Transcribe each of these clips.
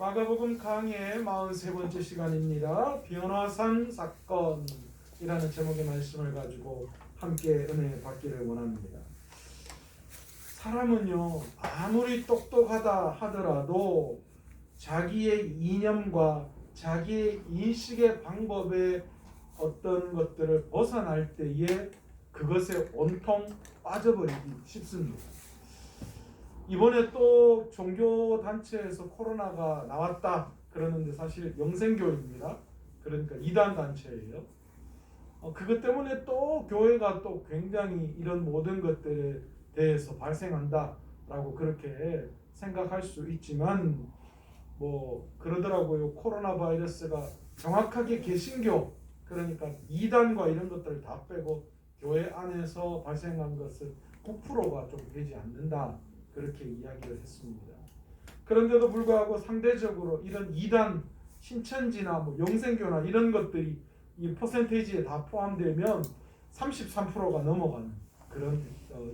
마가복음 강의 43번째 시간입니다. 변화산 사건이라는 제목의 말씀을 가지고 함께 은혜 받기를 원합니다. 사람은요, 아무리 똑똑하다 하더라도 자기의 이념과 자기의 인식의 방법에 어떤 것들을 벗어날 때에 그것에 온통 빠져버리기 쉽습니다. 이번에 또 종교단체에서 코로나가 나왔다 그러는데 사실 영생교회입니다. 그러니까 이단 단체예요. 그것 때문에 또 교회가 또 굉장히 이런 모든 것들에 대해서 발생한다라고 그렇게 생각할 수 있지만 뭐 그러더라고요. 코로나 바이러스가 정확하게 개신교 그러니까 이단과 이런 것들을 다 빼고 교회 안에서 발생한 것은 9%가 좀 되지 않는다. 그렇게 이야기를 했습니다. 그런데도 불구하고 상대적으로 이런 이단, 신천지나 뭐 영생교나 이런 것들이 이 퍼센테이지에 다 포함되면 33%가 넘어가는 그런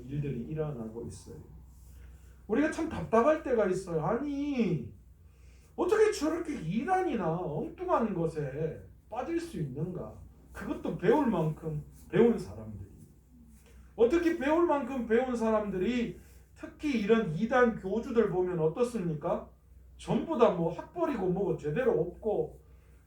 일들이 일어나고 있어요. 우리가 참 답답할 때가 있어요. 아니 어떻게 저렇게 이단이나 엉뚱한 것에 빠질 수 있는가? 그것도 배울 만큼 배운 사람들이. 어떻게 배울 만큼 배운 사람들이 특히 이런 이단 교주들 보면 어떻습니까? 전부 다 뭐 학벌이고 뭐고 제대로 없고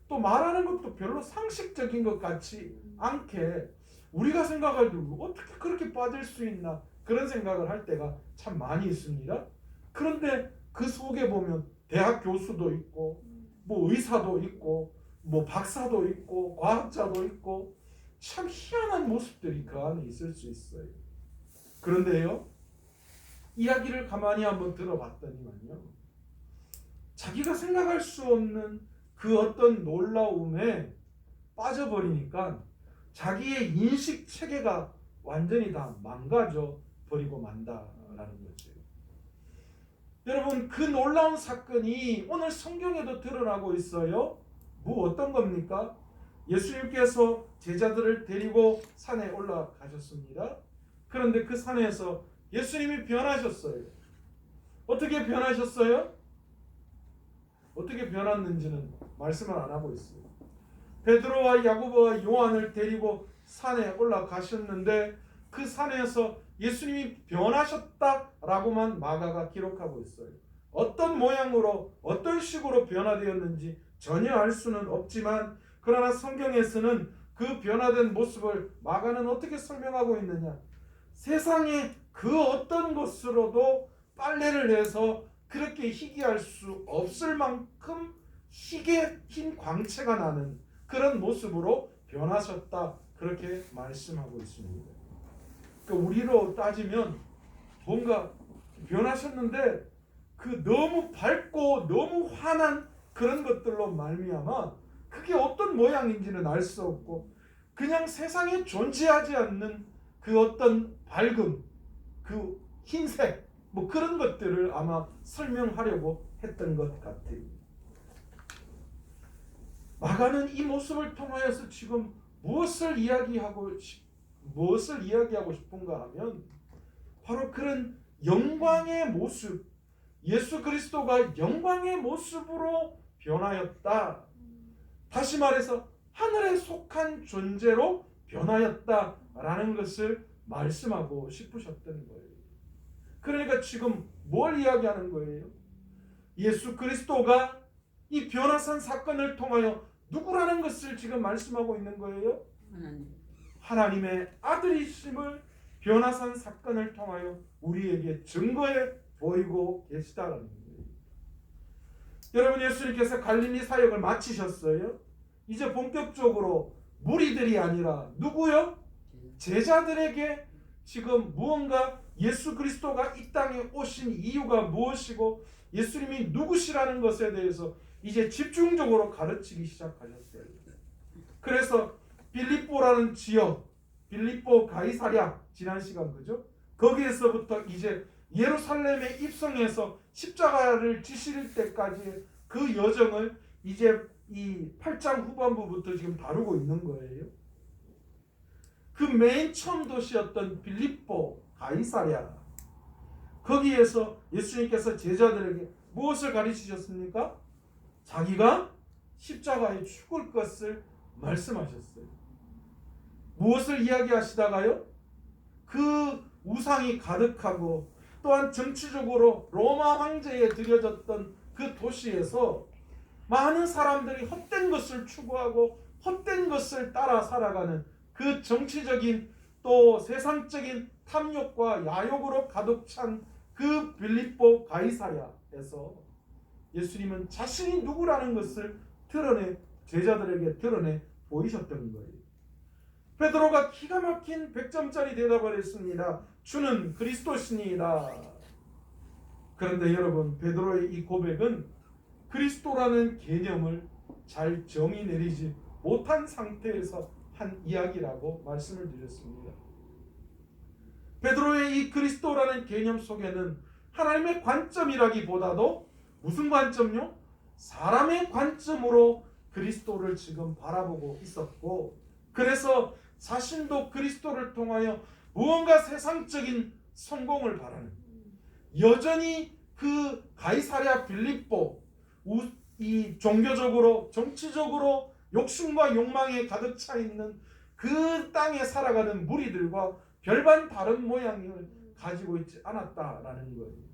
또 말하는 것도 별로 상식적인 것 같지 않게 우리가 생각할 때 어떻게 그렇게 빠질 수 있나 그런 생각을 할 때가 참 많이 있습니다. 그런데 그 속에 보면 대학 교수도 있고 뭐 의사도 있고 뭐 박사도 있고 과학자도 있고 참 희한한 모습들이 그 안에 있을 수 있어요. 그런데요, 이야기를 가만히 한번 들어봤더니만요, 자기가 생각할 수 없는 그 어떤 놀라움에 빠져버리니까 자기의 인식 체계가 완전히 다 망가져 버리고 만다라는 거죠. 여러분, 그 놀라운 사건이 오늘 성경에도 드러나고 있어요. 뭐 어떤 겁니까? 예수님께서 제자들을 데리고 산에 올라가셨습니다. 그런데 그 산에서 예수님이 변하셨어요. 어떻게 변하셨어요? 어떻게 변했는지는 말씀을 안 하고 있어요. 베드로와 야고보와 요한을 데리고 산에 올라가셨는데 그 산에서 예수님이 변하셨다라고만 마가가 기록하고 있어요. 어떤 모양으로 어떤 식으로 변화되었는지 전혀 알 수는 없지만 그러나 성경에서는 그 변화된 모습을 마가는 어떻게 설명하고 있느냐? 세상에 그 어떤 것으로도 빨래를 해서 그렇게 희귀할 수 없을 만큼 희게 흰 광채가 나는 그런 모습으로 변하셨다 그렇게 말씀하고 있습니다. 그러니까 우리로 따지면 뭔가 변하셨는데 그 너무 밝고 너무 환한 그런 것들로 말미암아 그게 어떤 모양인지는 알 수 없고 그냥 세상에 존재하지 않는 그 어떤 밝음, 그 흰색 뭐 그런 것들을 아마 설명하려고 했던 것 같아요. 마가는 이 모습을 통하여서 지금 무엇을 이야기하고 싶은가 하면 바로 그런 영광의 모습, 예수 그리스도가 영광의 모습으로 변하였다. 다시 말해서 하늘에 속한 존재로 변하였다라는 것을 말씀하고 싶으셨던 거예요. 그러니까 지금 뭘 이야기하는 거예요? 예수 그리스도가 이 변화산 사건을 통하여 누구라는 것을 지금 말씀하고 있는 거예요? 하나님의 아들이심을 변화산 사건을 통하여 우리에게 증거해 보이고 계시다라는 거예요. 여러분, 예수님께서 갈릴리 사역을 마치셨어요. 이제 본격적으로 무리들이 아니라 누구요? 제자들에게 지금 무언가 예수 그리스도가 이 땅에 오신 이유가 무엇이고 예수님이 누구시라는 것에 대해서 이제 집중적으로 가르치기 시작하셨어요. 그래서 빌립보라는 지역, 빌립보 가이사랴 지난 시간 그죠? 거기에서부터 이제 예루살렘에 입성해서 십자가를 지실 때까지 그 여정을 이제 이 8장 후반부부터 지금 다루고 있는 거예요. 그 맨 처음 도시였던 빌립보 가이사랴 거기에서 예수님께서 제자들에게 무엇을 가르치셨습니까? 자기가 십자가에 죽을 것을 말씀하셨어요. 무엇을 이야기하시다가요? 그 우상이 가득하고 또한 정치적으로 로마 황제에 드려졌던 그 도시에서 많은 사람들이 헛된 것을 추구하고 헛된 것을 따라 살아가는 그 정치적인 또 세상적인 탐욕과 야욕으로 가득 찬 그 빌립보 가이사랴에서 예수님은 자신이 누구라는 것을 제자들에게 드러내 보이셨던 거예요. 베드로가 기가 막힌 100점짜리 대답을 했습니다. 주는 그리스도시니이다. 그런데 여러분, 베드로의 이 고백은 그리스도라는 개념을 잘 정의 내리지 못한 상태에서 한 이야기라고 말씀을 드렸습니다. 베드로의 이 그리스도라는 개념 속에는 하나님의 관점이라기보다도 무슨 관점요? 사람의 관점으로 그리스도를 지금 바라보고 있었고, 그래서 자신도 그리스도를 통하여 무언가 세상적인 성공을 바라는, 여전히 그 가이사랴 빌립보 이 종교적으로 정치적으로 욕심과 욕망에 가득 차 있는 그 땅에 살아가는 무리들과 별반 다른 모양을 가지고 있지 않았다라는 거예요.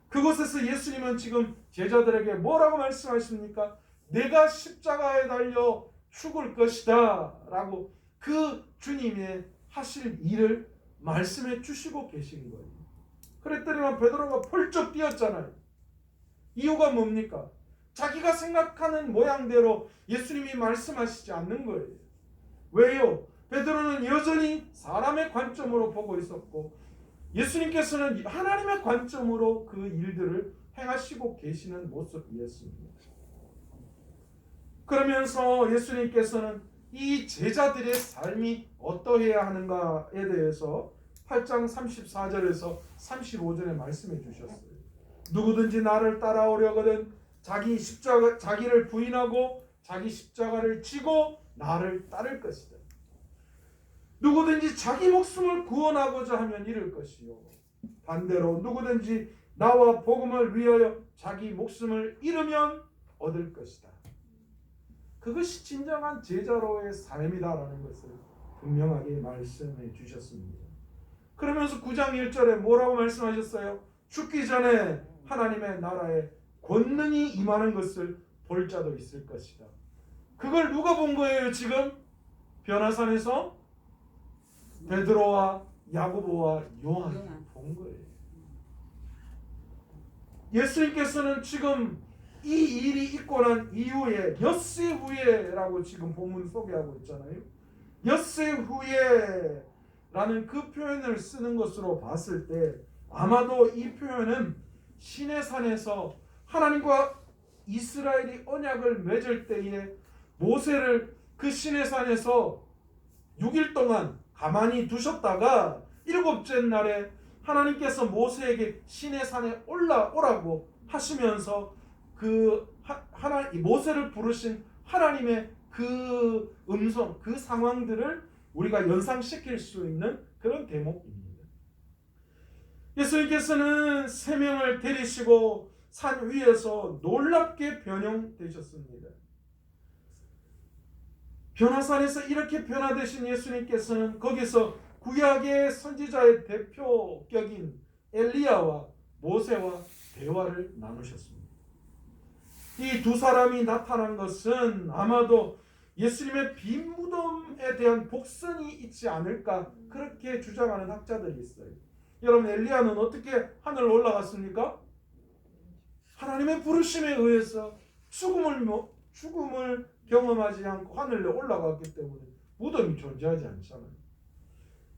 그곳에서 예수님은 지금 제자들에게 뭐라고 말씀하십니까? 내가 십자가에 달려 죽을 것이다 라고 그 주님의 하실 일을 말씀해 주시고 계신 거예요. 그랬더니만 베드로가 펄쩍 뛰었잖아요. 이유가 뭡니까? 자기가 생각하는 모양대로 예수님이 말씀하시지 않는 거예요. 왜요? 베드로는 여전히 사람의 관점으로 보고 있었고, 예수님께서는 하나님의 관점으로 그 일들을 행하시고 계시는 모습이었습니다. 그러면서 예수님께서는 이 제자들의 삶이 어떠해야 하는가에 대해서 8장 34절에서 35절에 말씀해 주셨어요. 누구든지 나를 따라오려거든 자기를 부인하고 자기 십자가를 지고 나를 따를 것이다. 누구든지 자기 목숨을 구원하고자 하면 잃을 것이요, 반대로 누구든지 나와 복음을 위하여 자기 목숨을 잃으면 얻을 것이다. 그것이 진정한 제자로의 삶이다라는 것을 분명하게 말씀해 주셨습니다. 그러면서 9장 1절에 뭐라고 말씀하셨어요? 죽기 전에 하나님의 나라에 권능이 임하는 것을 볼 자도 있을 것이다. 그걸 누가 본 거예요? 지금 변화산에서 베드로와 야고보와 요한이 본 거예요. 예수님께서는 지금 이 일이 있고 난 이후에 엿새 후에라고 지금 본문 소개하고 있잖아요. 엿새 후에라는 그 표현을 쓰는 것으로 봤을 때 아마도 이 표현은 시내산에서 하나님과 이스라엘이 언약을 맺을 때에 모세를 그 시내산에서 6일 동안 가만히 두셨다가 7째 날에 하나님께서 모세에게 시내산에 올라오라고 하시면서 모세를 부르신 하나님의 그 음성, 그 상황들을 우리가 연상시킬 수 있는 그런 대목입니다. 예수님께서는 세 명을 데리시고 산 위에서 놀랍게 변형되셨습니다. 변화산에서 이렇게 변화되신 예수님께서는 거기서 구약의 선지자의 대표격인 엘리야와 모세와 대화를 나누셨습니다. 이 두 사람이 나타난 것은 아마도 예수님의 빈 무덤에 대한 복선이 있지 않을까, 그렇게 주장하는 학자들이 있어요. 여러분, 엘리야는 어떻게 하늘로 올라갔습니까? 하나님의 부르심에 의해서 죽음을 경험하지 않고 하늘로 올라갔기 때문에 무덤이 존재하지 않잖아요.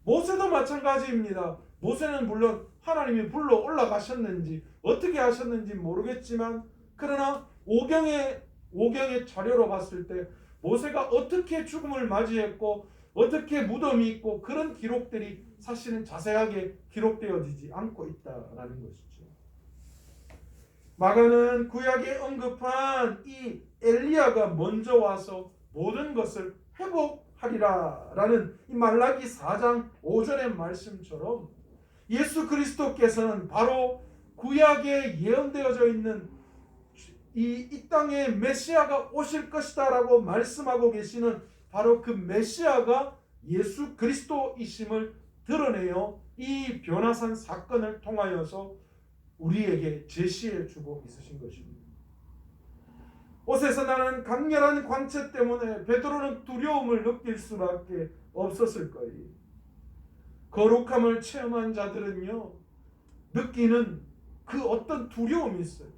모세도 마찬가지입니다. 모세는 물론 하나님이 불러 올라가셨는지 어떻게 하셨는지 모르겠지만, 그러나 오경의 자료로 봤을 때 모세가 어떻게 죽음을 맞이했고 어떻게 무덤이 있고 그런 기록들이 사실은 자세하게 기록되어지지 않고 있다라는 것이죠. 마가는 구약에 언급한 이 엘리야가 먼저 와서 모든 것을 회복하리라 라는 이 말라기 4장 5절의 말씀처럼 예수 그리스도께서는 바로 구약에 예언되어져 있는 이 땅에 메시아가 오실 것이다 라고 말씀하고 계시는 바로 그 메시아가 예수 그리스도이심을 드러내어 이 변화산 사건을 통하여서 우리에게 제시해 주고 있으신 것입니다. 옷에서 나는 강렬한 광채 때문에 베드로는 두려움을 느낄 수밖에 없었을 거예요. 거룩함을 체험한 자들은요, 느끼는 그 어떤 두려움이 있어요.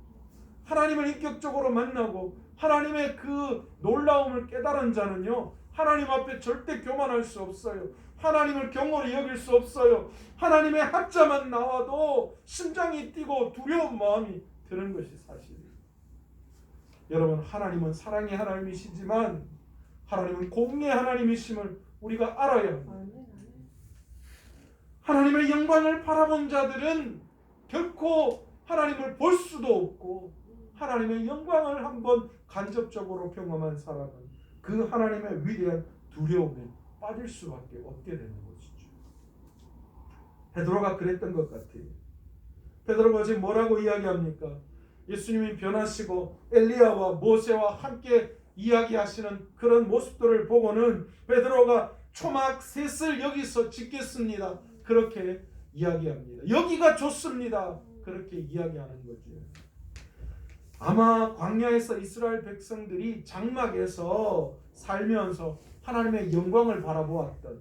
하나님을 인격적으로 만나고 하나님의 그 놀라움을 깨달은 자는요, 하나님 앞에 절대 교만할 수 없어요. 하나님을 경홀히 여길 수 없어요. 하나님의 합자만 나와도 심장이 뛰고 두려운 마음이 드는 것이 사실이에요. 여러분, 하나님은 사랑의 하나님이시지만 하나님은 공의의 하나님이심을 우리가 알아야 합니다. 하나님의 영광을 바라본 자들은 결코 하나님을 볼 수도 없고, 하나님의 영광을 한번 간접적으로 경험한 사람은 그 하나님의 위대한 두려움에 빠질 수밖에 없게 되는 것이죠. 베드로가 그랬던 것 같아요. 베드로가 지금 뭐라고 이야기합니까? 예수님이 변하시고 엘리야와 모세와 함께 이야기하시는 그런 모습들을 보고는 베드로가 초막 셋을 여기서 짓겠습니다. 그렇게 이야기합니다. 여기가 좋습니다. 그렇게 이야기하는 거죠. 아마 광야에서 이스라엘 백성들이 장막에서 살면서 하나님의 영광을 바라보았던,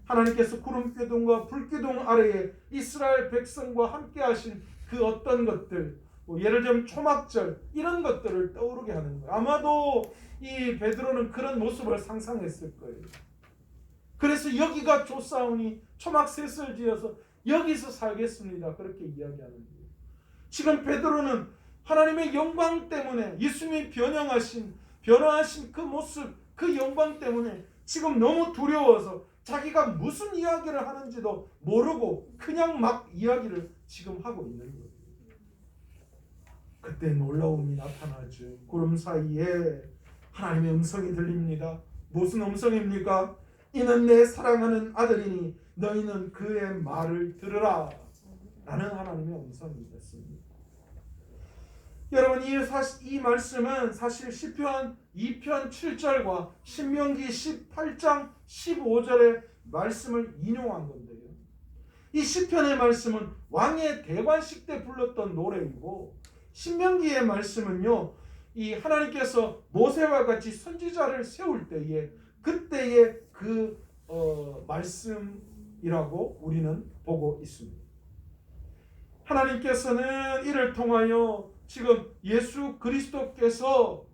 하나님께서 구름기둥과 불기둥 아래에 이스라엘 백성과 함께 하신 그 어떤 것들, 예를 들면 초막절 이런 것들을 떠오르게 하는 거예요. 아마도 이 베드로는 그런 모습을 상상했을 거예요. 그래서 여기가 좋사오니 초막셋을 지어서 여기서 살겠습니다. 그렇게 이야기하는 거예요. 지금 베드로는 하나님의 영광 때문에, 예수님이 변화하신 그 모습, 그 영광 때문에 지금 너무 두려워서 자기가 무슨 이야기를 하는지도 모르고 그냥 막 이야기를 지금 하고 있는 거예요. 그때 놀라움이 나타나죠. 구름 사이에 하나님의 음성이 들립니다. 무슨 음성입니까? 이는 내 사랑하는 아들이니 너희는 그의 말을 들으라 라는 하나님의 음성이 됐습니다. 여러분, 이 말씀은 사실 시편 2편 7절과 신명기 18장 15절의 말씀을 인용한 건데요. 이 시편의 말씀은 왕의 대관식 때 불렀던 노래이고, 신명기의 말씀은요, 이 하나님께서 모세와 같이 선지자를 세울 때에 그때의 그 말씀이라고 우리는 보고 있습니다. 하나님께서는 이를 통하여 지금 예수 그리스도께서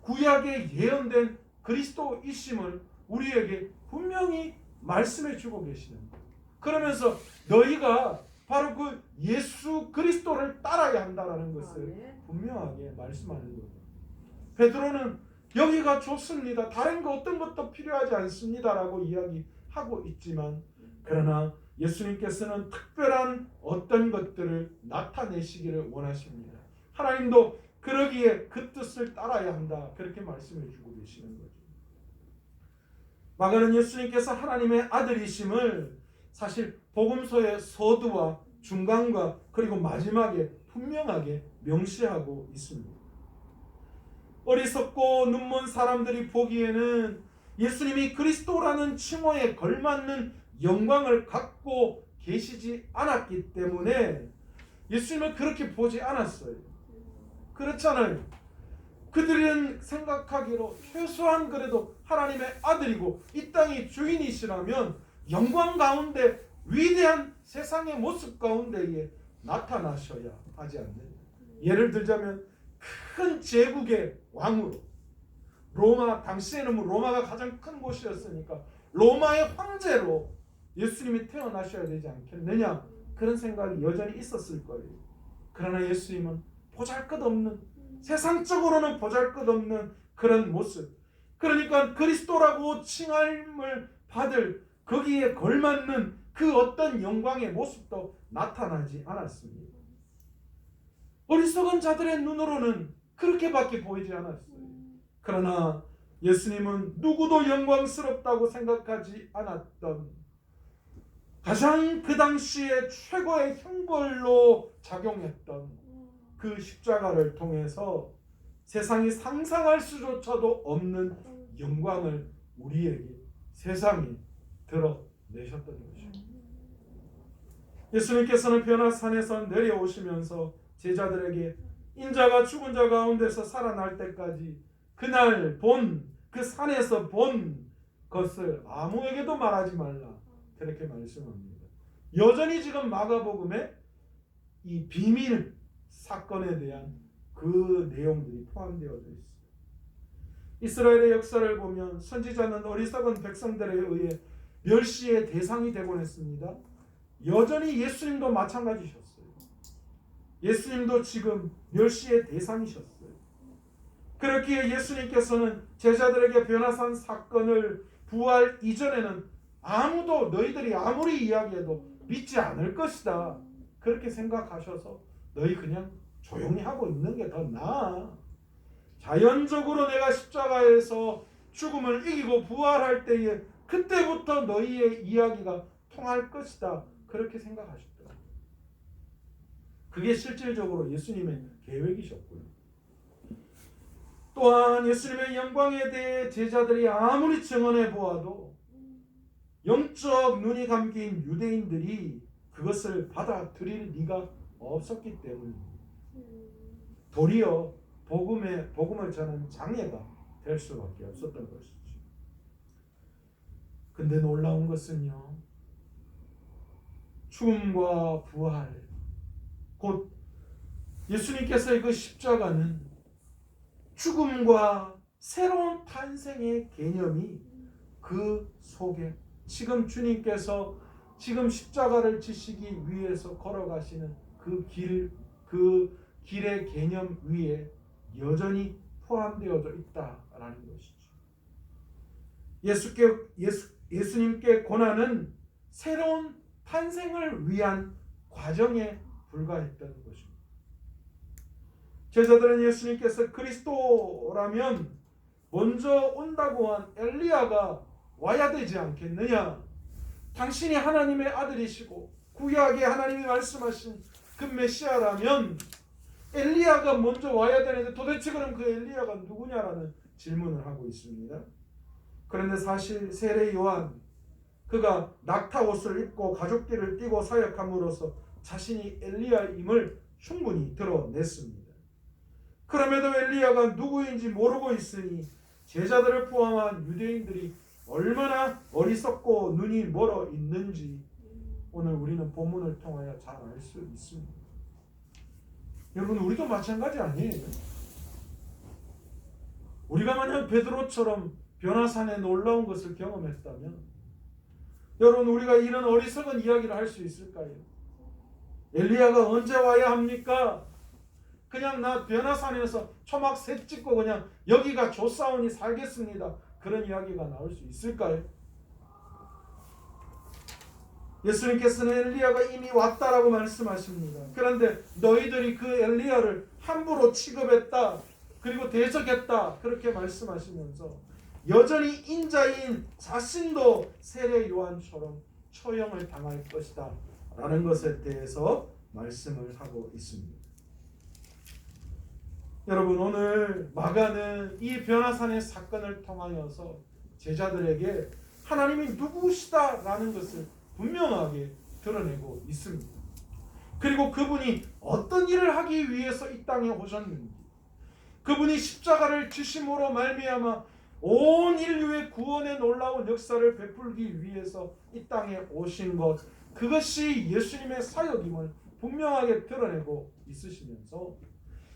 구약에 예언된 그리스도이심을 우리에게 분명히 말씀해 주고 계시는 거예요. 그러면서 너희가 바로 그 예수 그리스도를 따라야 한다는 것을 분명하게 말씀하는 거예요. 베드로는 여기가 좋습니다. 다른 거 어떤 것도 필요하지 않습니다 라고 이야기하고 있지만, 그러나 예수님께서는 특별한 어떤 것들을 나타내시기를 원하십니다. 하나님도 그러기에 그 뜻을 따라야 한다, 그렇게 말씀해 주고 계시는 거죠. 마가는 예수님께서 하나님의 아들이심을 사실 복음서의 서두와 중간과 그리고 마지막에 분명하게 명시하고 있습니다. 어리석고 눈먼 사람들이 보기에는 예수님이 그리스도라는 칭호에 걸맞는 영광을 갖고 계시지 않았기 때문에 예수님을 그렇게 보지 않았어요. 그렇잖아요. 그들은 생각하기로 최소한 그래도 하나님의 아들이고 이 땅의 주인이시라면 영광 가운데 위대한 세상의 모습 가운데에 나타나셔야 하지 않느냐. 예를 들자면 큰 제국의 왕으로, 로마, 당시에는 로마가 가장 큰 곳이었으니까 로마의 황제로 예수님이 태어나셔야 되지 않겠느냐, 그런 생각이 여전히 있었을 거예요. 그러나 예수님은 보잘것없는, 세상적으로는 보잘것없는 그런 모습, 그러니까 그리스도라고 칭함을 받을 거기에 걸맞는 그 어떤 영광의 모습도 나타나지 않았습니다. 어리석은 자들의 눈으로는 그렇게밖에 보이지 않았어요. 그러나 예수님은 누구도 영광스럽다고 생각하지 않았던, 가장 그 당시에 최고의 형벌로 작용했던 그 십자가를 통해서 세상이 상상할 수조차도 없는 영광을 우리에게 세상에 드러내셨던 것입니다. 예수님께서는 변화산에서 내려오시면서 제자들에게 인자가 죽은 자 가운데서 살아날 때까지 그날 그 산에서 본 것을 아무에게도 말하지 말라, 그렇게 말씀합니다. 여전히 지금 마가복음에 이 비밀 사건에 대한 그 내용들이 포함되어져 있습니다. 이스라엘의 역사를 보면 선지자는 어리석은 백성들에 의해 멸시의 대상이 되곤 했습니다. 여전히 예수님도 마찬가지셨어요. 예수님도 지금 멸시의 대상이셨어요. 그렇기에 예수님께서는 제자들에게 변화산 사건을 부활 이전에는 아무도 너희들이 아무리 이야기해도 믿지 않을 것이다, 그렇게 생각하셔서 너희 그냥 조용히 하고 있는 게 더 나아. 자연적으로 내가 십자가에서 죽음을 이기고 부활할 때에 그때부터 너희의 이야기가 통할 것이다, 그렇게 생각하셨더라. 그게 실질적으로 예수님의 계획이셨고요. 또한 예수님의 영광에 대해 제자들이 아무리 증언해 보아도 영적 눈이 감긴 유대인들이 그것을 받아들일 리가 없었기 때문입니다. 도리어 복음을 전하는 장애가 될 수밖에 없었던 것이죠. 근데 놀라운 것은요, 죽음과 부활, 곧 예수님께서의 그 십자가는 죽음과 새로운 탄생의 개념이 그 속에 지금 주님께서 지금 십자가를 지시기 위해서 걸어가시는 그 길의 개념 위에 여전히 포함되어져 있다라는 것이죠. 예수님께 고난은 새로운 탄생을 위한 과정에 불과했던 것입니다. 제자들은 예수님께서 그리스도라면 먼저 온다고 한 엘리야가 와야 되지 않겠느냐, 당신이 하나님의 아들이시고 구약에 하나님이 말씀하신 그 메시아라면 엘리야가 먼저 와야 되는데 도대체 그럼 그 엘리야가 누구냐라는 질문을 하고 있습니다. 그런데 사실 세례 요한, 그가 낙타 옷을 입고 가죽띠를 띠고 사역함으로써 자신이 엘리야임을 충분히 드러냈습니다. 그럼에도 엘리야가 누구인지 모르고 있으니 제자들을 포함한 유대인들이 얼마나 어리석고 눈이 멀어 있는지 오늘 우리는 본문을 통하여 잘 알 수 있습니다. 여러분, 우리도 마찬가지 아니에요? 우리가 만약 베드로처럼 변화산에 놀라운 것을 경험했다면 여러분, 우리가 이런 어리석은 이야기를 할 수 있을까요? 엘리야가 언제 와야 합니까? 그냥 나 변화산에서 초막 새 찍고 그냥 여기가 좋사오니 살겠습니다, 그런 이야기가 나올 수 있을까요? 예수님께서는 엘리야가 이미 왔다라고 말씀하십니다. 그런데 너희들이 그 엘리야를 함부로 취급했다, 그리고 대적했다, 그렇게 말씀하시면서 여전히 인자인 자신도 세례 요한처럼 처형을 당할 것이다 라는 것에 대해서 말씀을 하고 있습니다. 여러분, 오늘 마가는 이 변화산의 사건을 통하여서 제자들에게 하나님이 누구시다라는 것을 분명하게 드러내고 있습니다. 그리고 그분이 어떤 일을 하기 위해서 이 땅에 오셨는지, 그분이 십자가를 지심으로 말미암아 온 인류의 구원의 놀라운 역사를 베풀기 위해서 이 땅에 오신 것, 그것이 예수님의 사역임을 분명하게 드러내고 있으시면서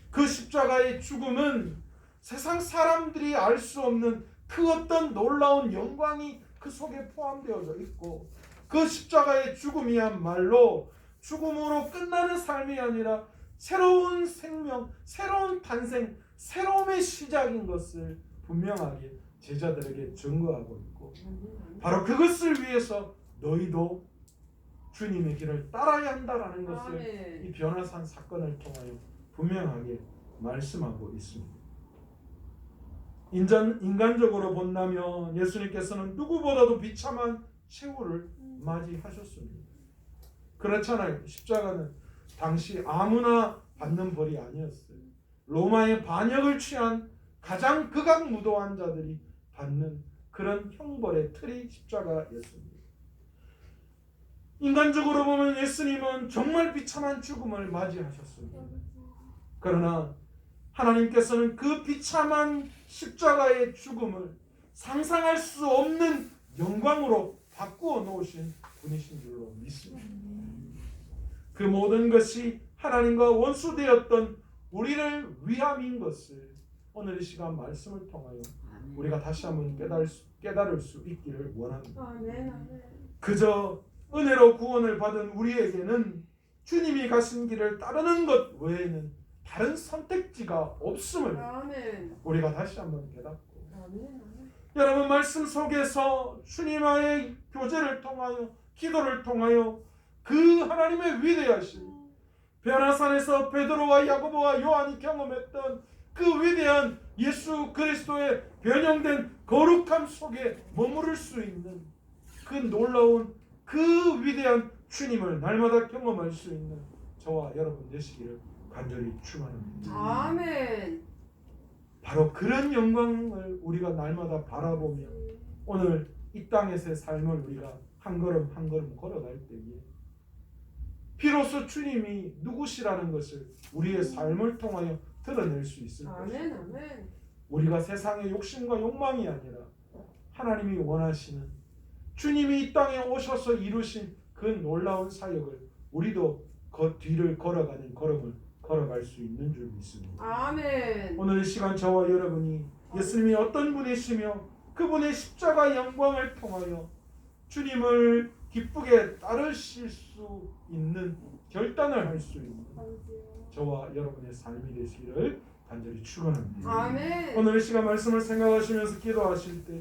그 십자가의 죽음은 세상 사람들이 알 수 없는 그 어떤 놀라운 영광이 그 속에 포함되어져 있고, 그 십자가의 죽음이야말로 죽음으로 끝나는 삶이 아니라 새로운 생명, 새로운 탄생, 새로움의 시작인 것을 분명하게 제자들에게 증거하고 있고, 바로 그것을 위해서 너희도 주님의 길을 따라야 한다라는 것을 이 변화산 사건을 통하여 분명하게 말씀하고 있습니다. 인간적으로 본다면 예수님께서는 누구보다도 비참한 최후를 맞이하셨습니다. 그렇잖아요. 십자가는 당시 아무나 받는 벌이 아니었어요. 로마의 반역을 취한 가장 극악무도한 자들이 받는 그런 형벌의 틀이 십자가였습니다. 인간적으로 보면 예수님은 정말 비참한 죽음을 맞이하셨습니다. 그러나 하나님께서는 그 비참한 십자가의 죽음을 상상할 수 없는 영광으로 바꾸어 놓으신 분이신 줄로 믿습니다. 그 모든 것이 하나님과 원수되었던 우리를 위함인 것을 오늘 이 시간 말씀을 통하여 우리가 다시 한번 깨달을 수 있기를 원합니다. 그저 은혜로 구원을 받은 우리에게는 주님이 가신 길을 따르는 것 외에는 다른 선택지가 없음을 우리가 다시 한번 깨닫고, 여러분 말씀 속에서 주님과의 교제를 통하여 기도를 통하여 그 하나님의 위대하신 변화산에서 베드로와 야고보와 요한이 경험했던 그 위대한 예수 그리스도의 변형된 거룩함 속에 머무를 수 있는 그 놀라운 그 위대한 주님을 날마다 경험할 수 있는 저와 여러분 되시기를 간절히 축원합니다. 아멘. 바로 그런 영광을 우리가 날마다 바라보며 오늘 이 땅에서의 삶을 우리가 한 걸음 한 걸음 걸어갈 때에 비로소 주님이 누구시라는 것을 우리의 삶을 통하여 드러낼 수 있을 것입니다. 아멘. 우리가 세상의 욕심과 욕망이 아니라 하나님이 원하시는 주님이 이 땅에 오셔서 이루신 그 놀라운 사역을 우리도 그 뒤를 걸어가는 걸음을 걸어갈 수 있는 줄 믿습니다. 아멘. 오늘 이 시간 저와 여러분이 예수님이 어떤 분이시며 그분의 십자가 영광을 통하여 주님을 기쁘게 따르실 수 있는 결단을 할 수 있는 저와 여러분의 삶이 되시기를 간절히 축원합니다. 아멘. 오늘 이 시간 말씀을 생각하시면서 기도하실 때